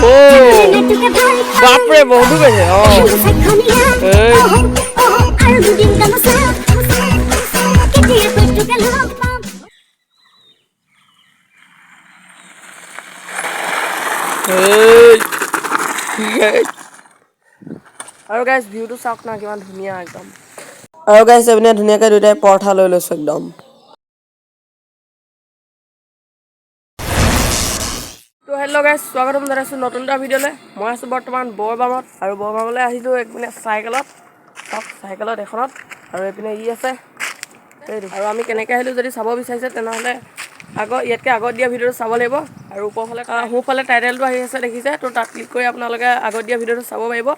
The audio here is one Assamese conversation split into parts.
ও বাপৰে বহু গেছে আৰু গাইজ ভিউটো চাওক না কিমান ধুনীয়া একদম আৰু গাইজ এইপিনে ধুনীয়াকৈ দুটাই পৰঠা লৈ লৈছো একদম তো হেল্ল' গাইজ স্বাগতম জনাইছোঁ নতুন এটা ভিডিঅ'লৈ মই আছোঁ বৰ্তমান বৰবামত আৰু বৰবামলৈ আহিলোঁ এইপিনে চাইকেলত চাওক চাইকেলত এখনত আৰু এইপিনে ই আছে এইটো আৰু আমি কেনেকৈ আহিলোঁ যদি চাব বিচাৰিছে তেনেহ'লে ইয়াতকৈ আগত দিয়া ভিডিঅ'টো চাব লাগিব আৰু ওপৰফালে সোঁফালে টাইটেলটো আহি আছে দেখিছে তো তাত ক্লিক কৰি আপোনালোকে আগত দিয়া ভিডিঅ'টো চাব পাৰিব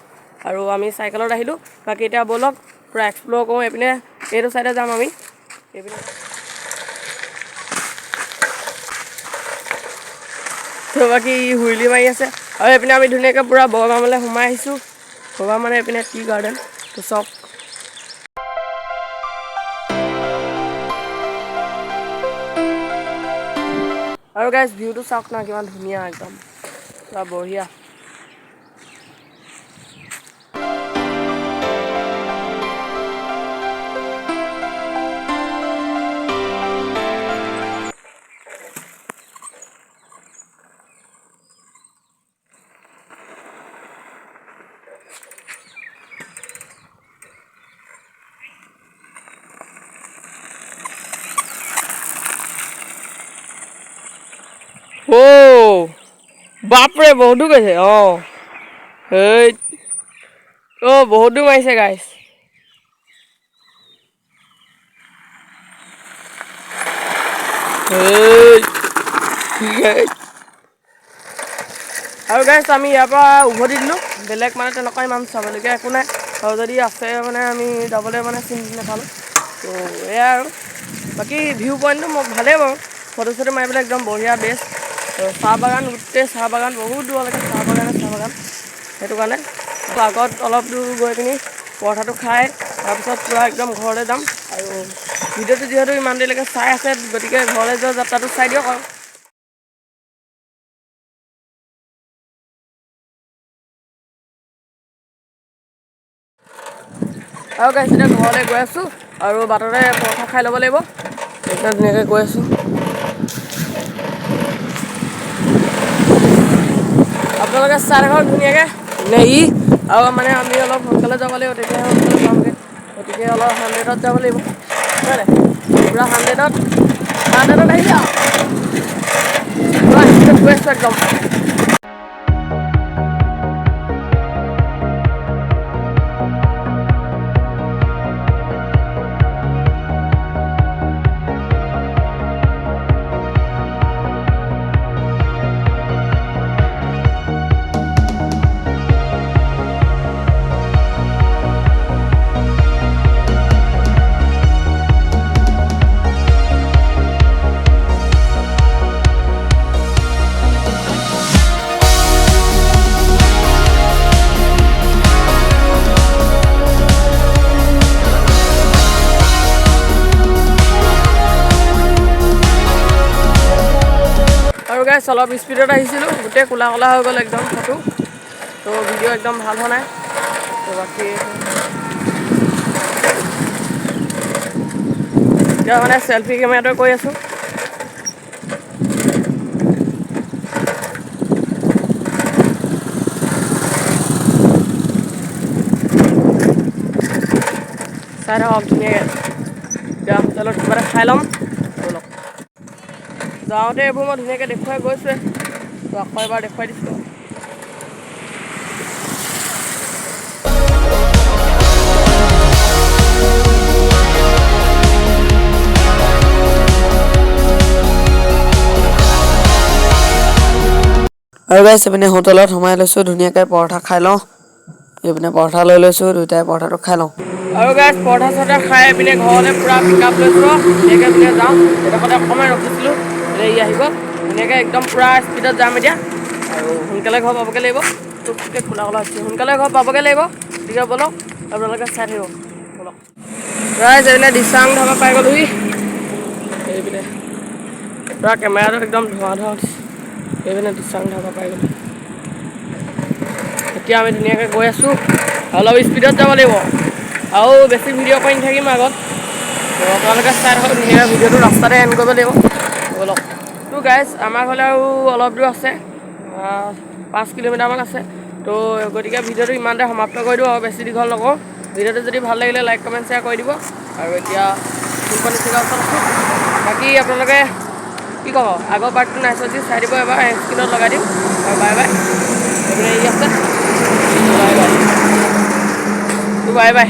আৰু আমি চাইকেলত আহিলোঁ বাকী এতিয়া ব'লক পূৰা এক্সপ্ল'ৰ কৰোঁ এইপিনে এইটো চাইডে যাম আমি এইপিনে তো বাকী হুইলি মাৰি আছে আৰু এইপিনে আমি ধুনীয়াকৈ পূৰা বৰবামলৈ সোমাই আহিছোঁ বৰবাম মানে এইপিনে টি গাৰ্ডেন তো চাওক আৰু গাইজ ভিউটো চাওক না কিমান ধুনীয়া একদম পূৰা বঢ়িয়া ও বাপৰে বহুত দূৰ গৈছে এই বহুত দূৰ মাৰিছে গাইজ আৰু গাইজ আমি ইয়াৰ পৰা উভতি দিলোঁ বেলেগ মানে তেনেকুৱা ইমান চাবলগীয়া একো নাই আৰু যদি আছে মানে আমি যাবলৈ মানে চিন্তি নাপালোঁ তো এয়া আৰু বাকী ভিউ পইণ্টটো মোক ভালেই বাৰু ফটো চটো মাৰিবলৈ একদম বঢ়িয়া বেষ্ট চাহ বাগান গোটেই চাহ বাগান বহুত দূৰলৈকে চাহ বাগান সেইটো কাৰণে আগত অলপ দূৰ গৈ পিনি পৰঠাটো খাই তাৰপিছত পূৰা একদম ঘৰলৈ যাম আৰু ভিডিঅ'টো যিহেতু ইমান দেৰিলৈকে চাই আছে গতিকে ঘৰলৈ যোৱা যাত্ৰাটো চাই দিয়ক আৰু গাইজ এতিয়া ঘৰলৈ গৈ আছোঁ আৰু বাটতে পৰঠা খাই ল'ব লাগিব এতিয়া ধুনীয়াকৈ গৈ আছোঁ আপোনালোকে চাই থাকক ধুনীয়াকৈ নে আৰু মানে আমি অলপ সোনকালে যাব লাগিব তেতিয়াহে সোনকালে পামগৈ গতিকে অলপ 100ত যাব লাগিব হয় নাই পূৰা 100ত আহি যাওঁ পূৰা স্পীডত গৈ আছোঁ একদম আৰু গাইজ অলপ স্পীডত আহিছিলোঁ গোটেই ক'লা ক'লা হৈ গ'ল একদম ফটো তো ভিডিঅ' একদম ভাল হোৱা নাই তো বাকী এতিয়া মানে চেল্ফি কেমেৰাটো কৰি আছোঁ চাই থাকক ধুনীয়াকৈ এতিয়া হোটেলত কিবা এটা খাই ল'ম অলপ যাওঁতে এইবোৰ মই ধুনীয়াকৈ দেখুৱাই গৈছোৱে তো আকৌ এবাৰ দেখুৱাই দিছোঁ আৰু গাইজ এইপিনে হোটেলত সোমাই লৈছোঁ ধুনীয়াকৈ পৰঠা খাই লওঁ এইপিনে পৰঠা লৈ লৈছোঁ দুয়োটাই পৰঠাটো খাই লওঁ আৰু গাইজ পৰঠা চৰঠা খাই এইপিনে ঘৰলৈ পূৰা পিক আপ লৈছোঁ ধুনীয়াকৈ পিনে যাওঁ এডোখৰতে অকণমান ৰখিছিলোঁ এতিয়া ই আহি গ'ল ধুনীয়াকৈ একদম পূৰা স্পীডত যাম এতিয়া আৰু সোনকালে ঘৰ পাবগৈ লাগিব তো গোটেই খোলা খোলা হৈছে সোনকালে ঘৰ পাবগৈ লাগিব গতিকে ব'লক আপোনালোকে চাই থাকিব ব'লক গাইজ এইপিনে দিচাং ধাবা পাই গ'লোহি এইপিনে পূৰা কেমেৰাটো একদম ধোঁৱা ধোঁৱা উঠিছে এইপিনে দিচাং ধাবা পাই গ'লো এতিয়া আমি ধুনীয়াকৈ গৈ আছোঁ অলপ স্পীডত যাব লাগিব আৰু বেছি ভিডিঅ' কৰি নাথাকিম আগত তো আপোনালোকে চাই থাকক ধুনীয়াকৈ ভিডিঅ'টো ৰাস্তাতে এণ্ড কৰিব লাগিব অলপ তো গাইজ আমাৰ ঘৰলৈ আৰু অলপ দূৰ আছে 5 কিলোমিটাৰমান আছে তো গতিকে ভিডিঅ'টো ইমানতে সমাপ্ত কৰি দিওঁ আৰু বেছি দীঘল নকৰোঁ ভিডিঅ'টো যদি ভাল লাগিলে লাইক কমেণ্ট শ্বেয়াৰ কৰি দিব আৰু এতিয়া ফুলপানী চিগাৰ ওচৰত আছোঁ বাকী আপোনালোকে কি ক'ব আগৰ পাৰ্টটো নাই যদি চাই দিব এবাৰ স্ক্ৰীণত লগাই দিম আৰু বাই বাই এইপিনে ই আছে বাই বাই বাই বাই